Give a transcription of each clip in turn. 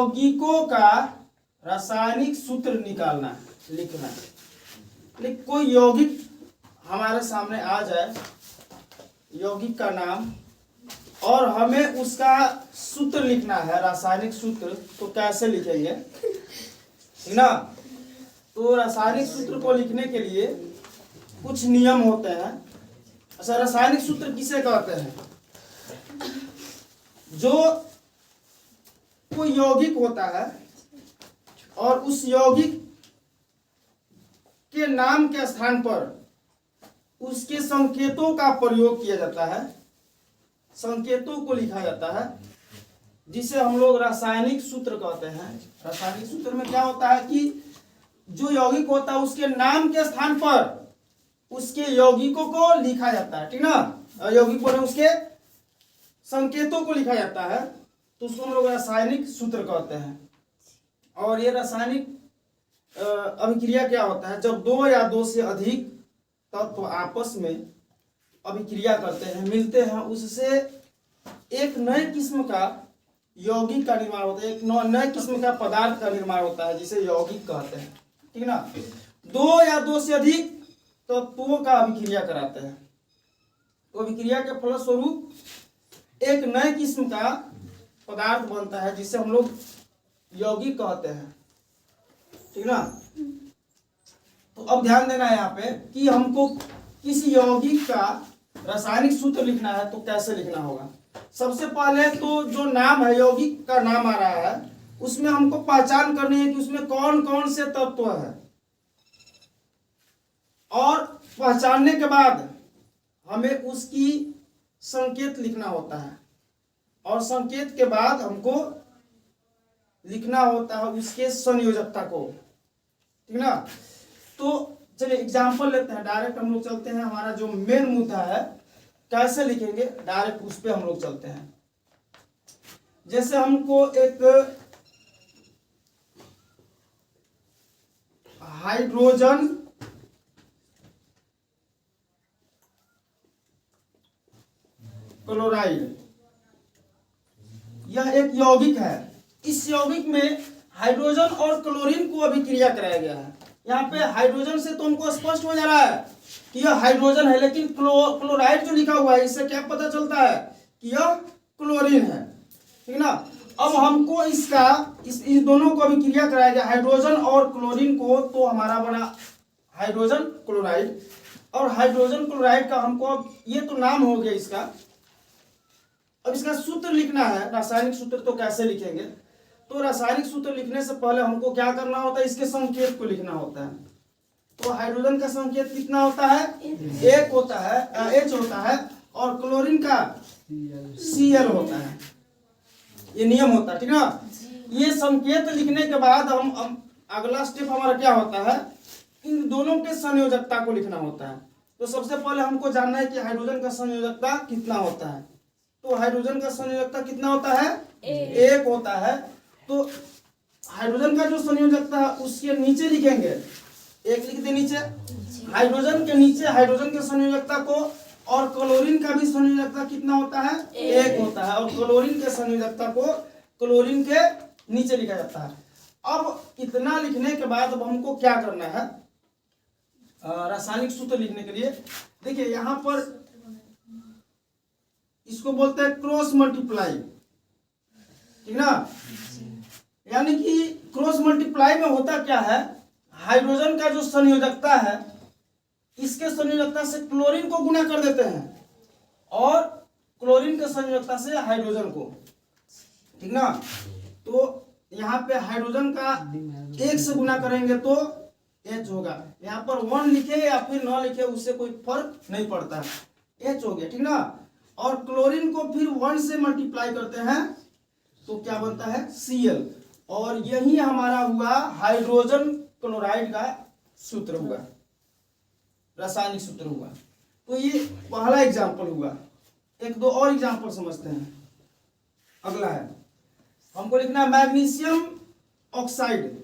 यौगिकों का रासायनिक सूत्र लिखना है। लेकिन कोई यौगिक हमारे सामने आ जाए, यौगिक का नाम, और हमें उसका सूत्र लिखना है, रासायनिक सूत्र, तो कैसे लिखेंगे, ठीक ना। तो रासायनिक सूत्र को लिखने के लिए कुछ नियम होते हैं। अच्छा, रासायनिक सूत्र किसे कहते हैं? जो कोई यौगिक होता है और उस यौगिक के नाम के स्थान पर उसके संकेतों का प्रयोग किया जाता है, संकेतों को लिखा जाता है, जिसे हम लोग रासायनिक सूत्र कहते हैं। रासायनिक सूत्र में क्या होता है कि जो यौगिक होता है उसके नाम के स्थान पर उसके यौगिकों को लिखा जाता है, ठीक ना। यौगिक बोले उसके संकेतों को लिखा जाता है, तो उसको हम लोग रासायनिक सूत्र कहते हैं। और ये रासायनिक अभिक्रिया क्या होता है? जब दो या दो से अधिक तत्व आपस में अभिक्रिया करते हैं, मिलते हैं, उससे एक नए किस्म का यौगिक का निर्माण होता है, एक नए किस्म का पदार्थ का निर्माण होता है, जिसे यौगिक कहते हैं, ठीक ना। दो या दो से अधिक तत्वों का अभिक्रिया कराते हैं, तो अभिक्रिया के फलस्वरूप एक नए किस्म का पदार्थ बनता है, जिसे हम लोग यौगिक कहते हैं, ठीक ना। तो अब ध्यान देना है यहाँ पे कि हमको किसी यौगिक का रासायनिक सूत्र लिखना है तो कैसे लिखना होगा। सबसे पहले तो जो नाम है, यौगिक का नाम आ रहा है, उसमें हमको पहचान करनी है कि उसमें कौन कौन से तत्व है, और पहचानने के बाद हमें उसकी संकेत लिखना होता है, और संकेत के बाद हमको लिखना होता है उसके संयोजकता को, ठीक ना। तो चलिए एग्जाम्पल लेते हैं, डायरेक्ट हम लोग चलते हैं, हमारा जो मेन मुद्दा है कैसे लिखेंगे, डायरेक्ट उस पे हम लोग चलते हैं। जैसे हमको एक हाइड्रोजन क्लोराइड, यह एक यौगिक है। इस यौगिक में हाइड्रोजन और क्लोरीन को अभिक्रिया कराया गया है। यहाँ पे हाइड्रोजन से तो हमको स्पष्ट हो जा रहा है कि यह हाइड्रोजन है, लेकिन क्लोराइड जो लिखा हुआ है, इससे क्या पता चलता है कि यह क्लोरीन है, ठीक ना। अब हमको इसका इस दोनों को अभिक्रिया कराया गया, हाइड्रोजन और क्लोरीन को, तो हमारा बना हाइड्रोजन क्लोराइड। और हाइड्रोजन क्लोराइड का हमको, अब ये तो नाम हो गया इसका, अब इसका सूत्र लिखना है, रासायनिक सूत्र। तो कैसे लिखेंगे? तो रासायनिक सूत्र लिखने से पहले हमको क्या करना होता है, इसके संकेत को लिखना होता है। तो हाइड्रोजन का संकेत कितना होता है? एक होता है, H होता है, और क्लोरीन का Cl होता है। ये नियम होता है, ठीक ना। ये संकेत लिखने के बाद हम अगला स्टेप हमारा क्या होता है, इन दोनों के संयोजकता को लिखना होता है। तो सबसे पहले हमको जानना है कि हाइड्रोजन का संयोजकता कितना होता है। तो हाइड्रोजन का संयोजकता कितना होता है? एक होता है। तो हाइड्रोजन का जो संयोजकता है उसके नीचे लिखेंगे, एक लिख दे नीचे, हाइड्रोजन के नीचे हाइड्रोजन के संयोजकता को, और क्लोरीन का भी संयोजकता कितना होता है? एक होता है। और क्लोरीन के संयोजकता को क्लोरीन के नीचे लिखा जाता है। अब इतना लिखने के बाद अब हमको क्या करना है रासायनिक सूत्र लिखने के लिए? देखिए यहाँ पर इसको बोलते हैं क्रॉस मल्टीप्लाई, ठीक ना। यानी कि क्रॉस मल्टीप्लाई में होता क्या है, हाइड्रोजन का जो संयोजकता है, इसके संयोजकता से क्लोरीन को गुना कर देते हैं, और क्लोरीन के संयोजकता से हाइड्रोजन को, ठीक ना। तो यहाँ पे हाइड्रोजन का एक से गुना करेंगे तो H होगा। यहाँ पर 1 लिखे या फिर 9 लिखे, उससे कोई फर्क नहीं पड़ता है, H हो गया, ठीक ना। और क्लोरीन को फिर 1 से मल्टीप्लाई करते हैं तो क्या बनता है? Cl। और यही हमारा हुआ हाइड्रोजन क्लोराइड का सूत्र हुआ, रासायनिक सूत्र हुआ। तो ये पहला एग्जाम्पल हुआ। एक दो और एग्जाम्पल समझते हैं। अगला है, हमको लिखना है मैग्नीशियम ऑक्साइड।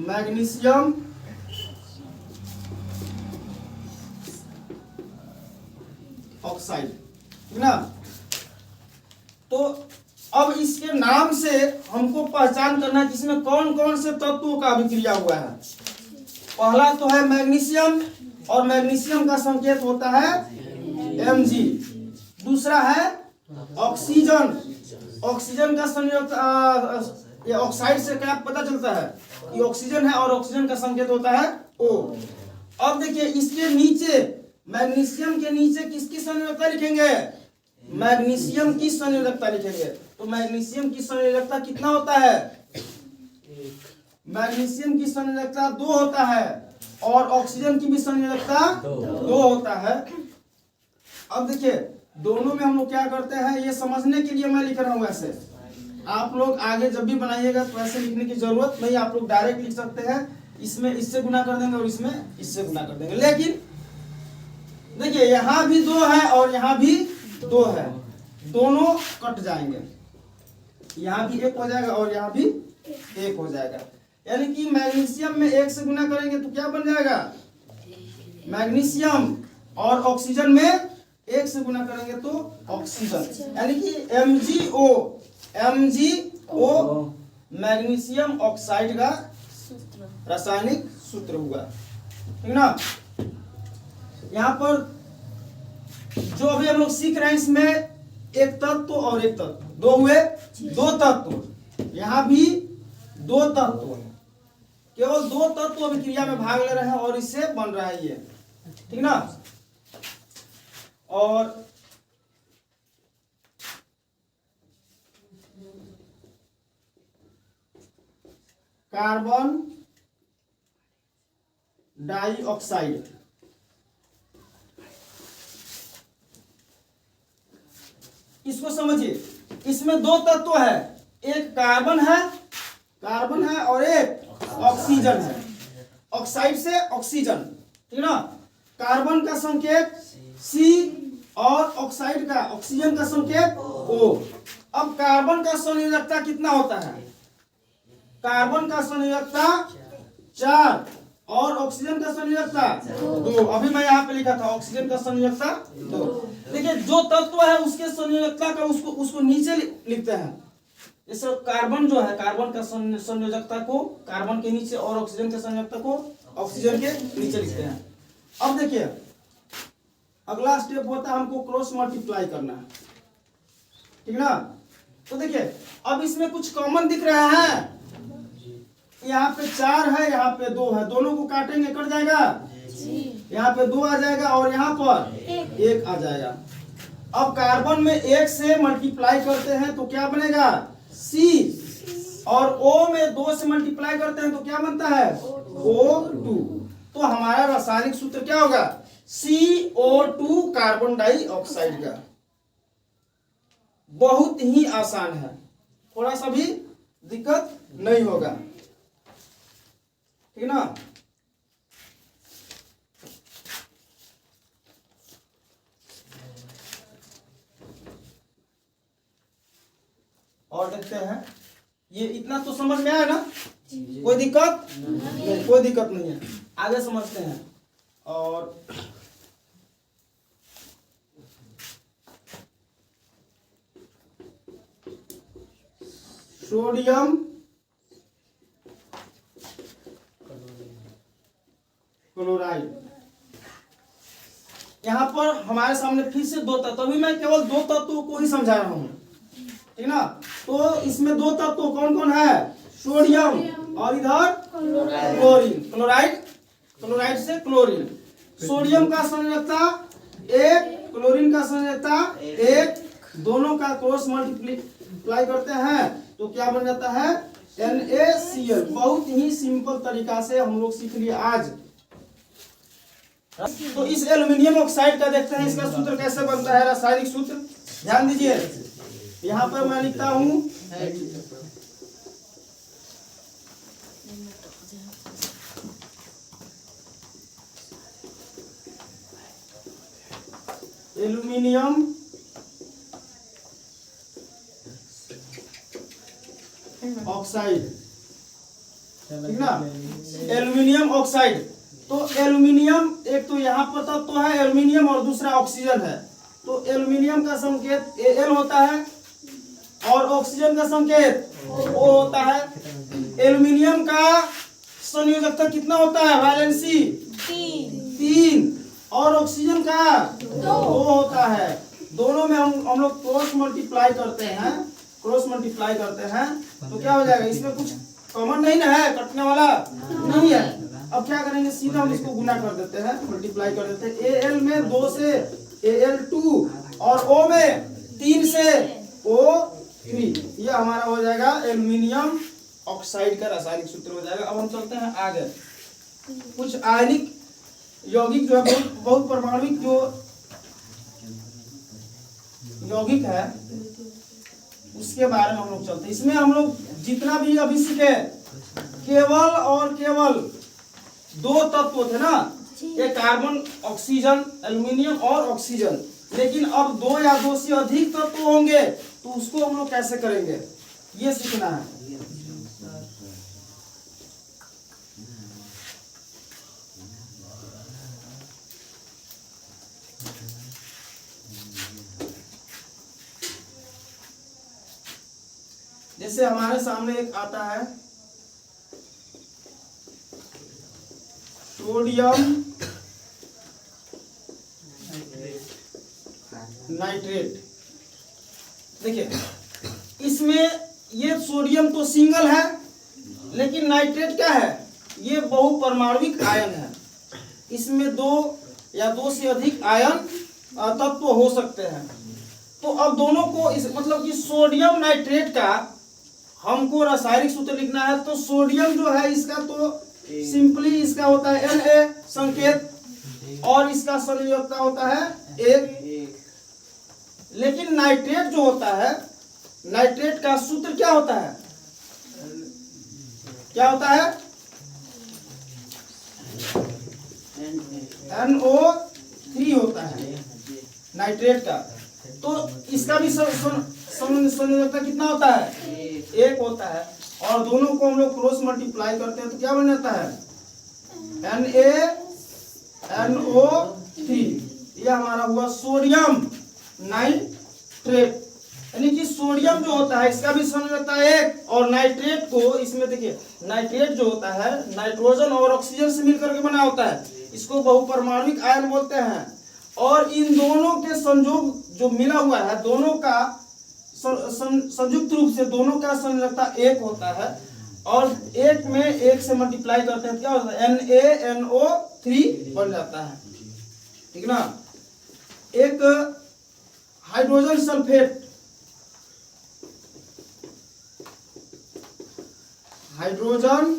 मैग्नीशियम ऑक्साइड, ठीक ना। अब इसके नाम से हमको पहचान करना है कि इसमें कौन कौन से तत्वों का अभिक्रिया हुआ है। पहला तो है मैग्नीशियम, और मैग्नीशियम का संकेत होता है Mg। दूसरा है ऑक्सीजन, ऑक्सीजन का संयुक्त ये ऑक्साइड से क्या पता चलता है कि ऑक्सीजन है, और ऑक्सीजन का संकेत होता है O। अब देखिए इसके नीचे मैग्नीशियम के नीचे किसकी संयोजकता लिखेंगे, मैग्नीशियम की संयोजकता लिखेंगे। तो मैग्नीशियम की संयोजकता कितना होता है, मैग्नीशियम की संयोजकता 2 होता है, और ऑक्सीजन की भी संयोजकता 2 होता है। अब देखिए दोनों में हम लोग क्या करते हैं, ये समझने के लिए मैं लिख रहा हूँ ऐसे। आप लोग आगे जब भी बनाइएगा तो ऐसे लिखने की जरूरत नहीं, आप लोग डायरेक्ट लिख सकते हैं, इसमें इससे गुना कर देंगे और इसमें इससे गुना कर देंगे। लेकिन देखिए यहाँ भी 2 है और यहाँ भी 2 है, दोनों कट जाएंगे, यहाँ भी 1 हो जाएगा और यहाँ भी 1 हो जाएगा। यानी कि मैग्नीशियम में 1 से गुना करेंगे तो क्या बन जाएगा, मैग्नीशियम, और ऑक्सीजन में 1 से गुना करेंगे तो ऑक्सीजन, यानी कि MgO, MgO मैग्नीशियम ऑक्साइड का रासायनिक सूत्र हुआ, ठीक ना। यहाँ पर जो अभी हम लोग सीख रहे हैं इसमें एक तत्व और एक तत्व, 2 हुए, 2 तत्व, यहाँ भी 2 तत्व, केवल 2 तत्व अभिक्रिया में भाग ले रहे हैं और इससे बन रहा है ये, ठीक ना। और कार्बन डाइऑक्साइड, इसको समझिए, इसमें 2 तत्व है, एक कार्बन है और एक ऑक्सीजन है, ऑक्साइड से ऑक्सीजन, ठीक ना। कार्बन का संकेत C और ऑक्साइड का, ऑक्सीजन का संकेत O। अब कार्बन का संयोजकता कितना होता है, कार्बन का संयोजकता 4 और ऑक्सीजन का संयोजकता 2। अभी मैं यहाँ पे लिखा था ऑक्सीजन का संयोजकता 2। देखिए जो तत्व है उसके संयोजकता का उसको नीचे लिखते हैं। जैसे कार्बन जो है, कार्बन का संयोजकता को कार्बन के नीचे और ऑक्सीजन के संयोजकता को ऑक्सीजन के नीचे लिखते हैं। अब देखिए अगला स्टेप होता है हमको क्रॉस मल्टीप्लाई करना, ठीक ना। तो देखिए अब इसमें कुछ कॉमन दिख रहा है, यहाँ पे 4 है, यहाँ पे 2 है, दोनों को काटेंगे कट जाएगा, यहाँ पे 2 आ जाएगा और यहाँ पर 1 आ जाएगा। अब कार्बन में 1 से मल्टीप्लाई करते हैं तो क्या बनेगा C, और O में 2 से मल्टीप्लाई करते हैं तो क्या बनता है O2। तो हमारा रासायनिक सूत्र क्या होगा, CO2 कार्बन डाइऑक्साइड का। बहुत ही आसान है, थोड़ा सा भी दिक्कत नहीं होगा, ठीक ना। और देखते हैं, ये इतना तो समझ में आया ना, कोई दिक्कत नहीं, कोई दिक्कत नहीं है। आगे समझते हैं। और सोडियम क्लोराइड, यहाँ पर हमारे सामने फिर से 2 तत्व, अभी मैं केवल 2 तत्वों को ही समझा रहा हूँ, ठीक ना। तो इसमें 2 तत्व कौन कौन है, सोडियम और इधर क्लोरीन, क्लोराइड से क्लोरीन। सोडियम का संयोजकता 1, क्लोरीन का संयोजकता 1, दोनों का क्रॉस मल्टीप्लाई करते हैं तो क्या बन जाता है NaCl। बहुत ही सिंपल तरीका से हम लोग सीख लिए आज। तो इस एल्युमिनियम ऑक्साइड का देखते हैं इसका सूत्र कैसे बनता है, रासायनिक सूत्र ध्यान दीजिए। यहाँ पर मैं लिखता हूं एल्युमिनियम ऑक्साइड, ठीक ना, एल्युमिनियम ऑक्साइड। तो एल्युमिनियम एक तो यहाँ पर तत्व है एल्युमिनियम और दूसरा ऑक्सीजन है, तो एल्युमिनियम का संकेत Al होता है और ऑक्सीजन का संकेत O होता है। एल्युमिनियम का संयोजकता कितना होता है? वैलेंसी 3 और ऑक्सीजन का 2 होता है। दोनों में हम लोग क्रॉस मल्टीप्लाई करते हैं, तो क्या हो जाएगा? इसमें कुछ कॉमन नहीं ना है, कटने वाला नहीं है। अब क्या करेंगे? सीधा हम इसको गुना कर देते हैं, मल्टीप्लाई कर देते हैं। Al में 2 से Al2 और O में 3 से O3, ये हमारा हो जाएगा एल्युमिनियम ऑक्साइड का रासायनिक सूत्र हो जाएगा। अब हम चलते हैं आगे। कुछ आयनिक यौगिक जो है, बहुत परमाणुक जो यौगिक है उसके बारे में हम लोग चलते हैं। इसमें हम लोग जितना भी अभी सीखे, केवल और केवल 2 तत्व थे ना, ये कार्बन, ऑक्सीजन, एल्युमिनियम और ऑक्सीजन। लेकिन अब 2 या 2 से अधिक तत्व होंगे तो उसको हम लोग कैसे करेंगे, ये सीखना है। जैसे हमारे सामने एक आता है सोडियम नाइट्रेट। देखिए इसमें ये सोडियम तो सिंगल है, लेकिन नाइट्रेट क्या है? ये बहुपरमाणुक आयन है। इसमें 2 या 2 से अधिक आयन तत्व हो सकते हैं। तो अब दोनों को मतलब कि सोडियम नाइट्रेट का हमको रासायनिक सूत्र लिखना है। तो सोडियम जो है इसका तो सिंपली इसका होता है Na संकेत और इसका संयोजकता होता है 1। लेकिन नाइट्रेट जो होता है, नाइट्रेट का सूत्र क्या होता है? क्या होता है? NO3 होता है नाइट्रेट का। तो इसका भी संयोजकता कितना होता है? 1 होता है। और दोनों को हम लोग क्रॉस मल्टीप्लाई करते हैं तो क्या बन जाता है? NaNO3। ये हमारा हुआ सोडियम नाइट्रेट। यानी कि सोडियम जो होता है इसका भी संयोजकता 1, और नाइट्रेट को इसमें देखिए, नाइट्रेट जो होता है नाइट्रोजन और ऑक्सीजन से मिलकर के बना होता है। इसको बहुपरमाणुक आयन बोलते हैं। और इन दोनों के संयोग जो मिला हुआ है, दोनों का संयुक्त रूप से दोनों का संयोजकता 1 होता है। और 1 में 1 से मल्टीप्लाई करते हैं क्या होता है? NaNO3 बन जाता है। ठीक ना? एक हाइड्रोजन सल्फेट, हाइड्रोजन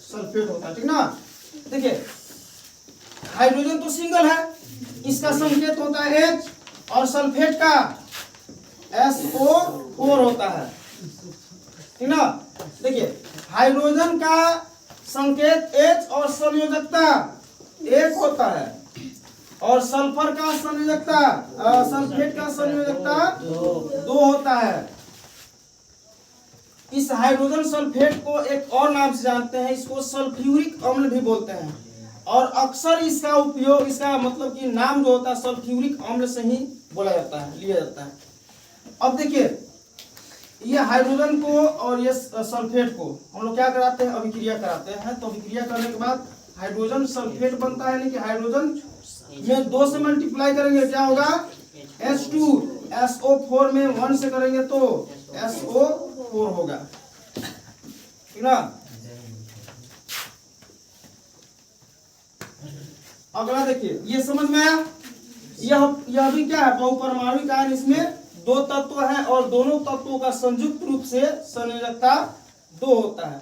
सल्फेट होता है। ठीक ना? देखिए हाइड्रोजन तो सिंगल है, इसका संकेत होता है H, और सल्फेट का SO4 होता है। ठीक ना? देखिए हाइड्रोजन का संकेत H और संयोजकता 1 होता है, और सल्फर का संयोजकता सल्फेट का संयोजकता 2 होता है। इस हाइड्रोजन सल्फेट को एक और नाम से जानते हैं, इसको सल्फ्यूरिक अम्ल भी बोलते हैं। और अक्सर इसका उपयोग, इसका मतलब कि नाम जो होता है सल्फ्यूरिक अम्ल से ही बोला जाता है, लिया जाता है। अब देखिए ये हाइड्रोजन को और ये सल्फेट को हम लोग क्या कराते हैं? अभिक्रिया कराते हैं। तो अभिक्रिया करने के बाद हाइड्रोजन सल्फेट बनता है। यानी कि हाइड्रोजन में 2 से मल्टीप्लाई करेंगे क्या होगा? H2, SO4 में 1 से करेंगे तो SO4 होगा। ठीक ना? अगला देखिए, ये समझ में आया? यह भी क्या है? बहुपरमाणुक आयन। इसमें 2 तत्व हैं और दोनों तत्वों का संयुक्त रूप से संयोजकता 2 होता है।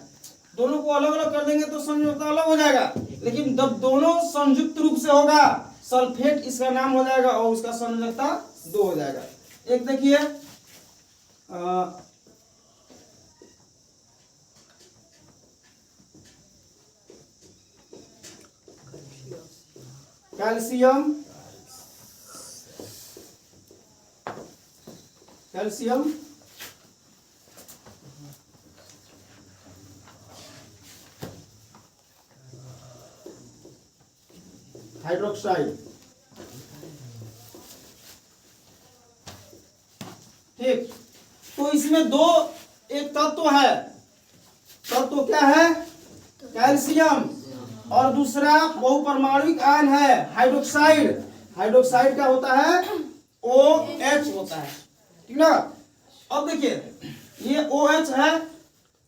दोनों को अलग अलग कर देंगे तो संयोजकता अलग हो जाएगा, लेकिन जब दोनों संयुक्त रूप से होगा, सल्फेट इसका नाम हो जाएगा और उसका संयोजकता 2 हो जाएगा। एक देखिए कैल्शियम, हाइड्रोक्साइड। ठीक। तो इसमें दो एक तत्व है, तत्व क्या है? कैल्शियम, और दूसरा बहुपरमाणुक आयन है हाइड्रोक्साइड। हाइड्रोक्साइड क्या होता है? OH होता है, ठीक ना। अब देखिए ये OH है,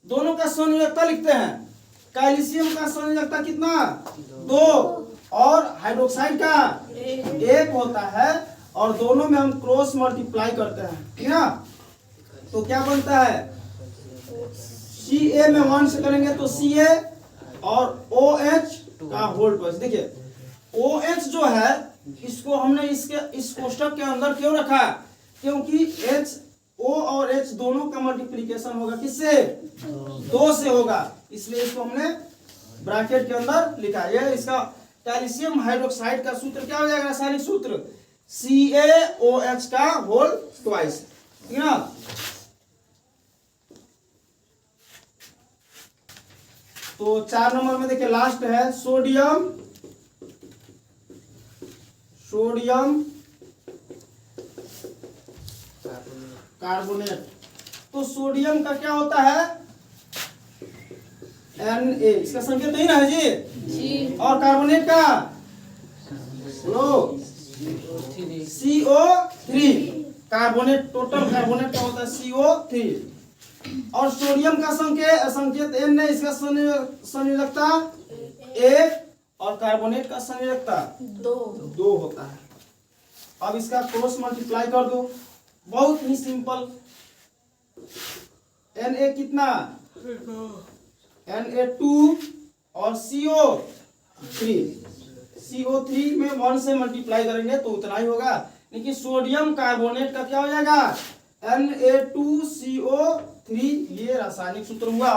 दोनों का संयोजकता लिखते हैं। कैल्शियम का संयोजकता कितना? 2, और हाइड्रोक्साइड का 1 होता है, और दोनों में हम क्रॉस मल्टीप्लाई करते हैं, ठीक ना। तो क्या बनता है? Ca में 1 से करेंगे तो Ca, और OH का होल ट्वाइस। देखिए OH जो है इसको हमने इस कोष्टक के अंदर क्यों रखा? क्योंकि O और H दोनों का मल्टीप्लिकेशन होगा किससे? 2 से होगा, इसलिए इसको हमने ब्रैकेट के अंदर लिखा। है इसका कैल्शियम हाइड्रोक्साइड का सूत्र क्या हो जाएगा? रासायनिक सूत्र CaOH का होल ट्वाइस, ठीक है ना। तो 4 नंबर में देखिए लास्ट है सोडियम कार्बोनेट। तो सोडियम का क्या होता है? Na, इसका संकेत नहीं ना है जी। और कार्बोनेट का लो CO3। कार्बोनेट, टोटल कार्बोनेट का होता है CO3। और सोडियम का संकेत N है, इसका संयोजकता 1, और कार्बोनेट का संयोजकता 2 होता है। अब इसका क्रॉस मल्टीप्लाई कर दो, बहुत ही सिंपल। Na कितना? Na2 और CO3 में 1 से मल्टीप्लाई करेंगे तो उतना ही होगा। लेकिन सोडियम कार्बोनेट का क्या हो जाएगा? Na2CO3, ये रासायनिक सूत्र हुआ।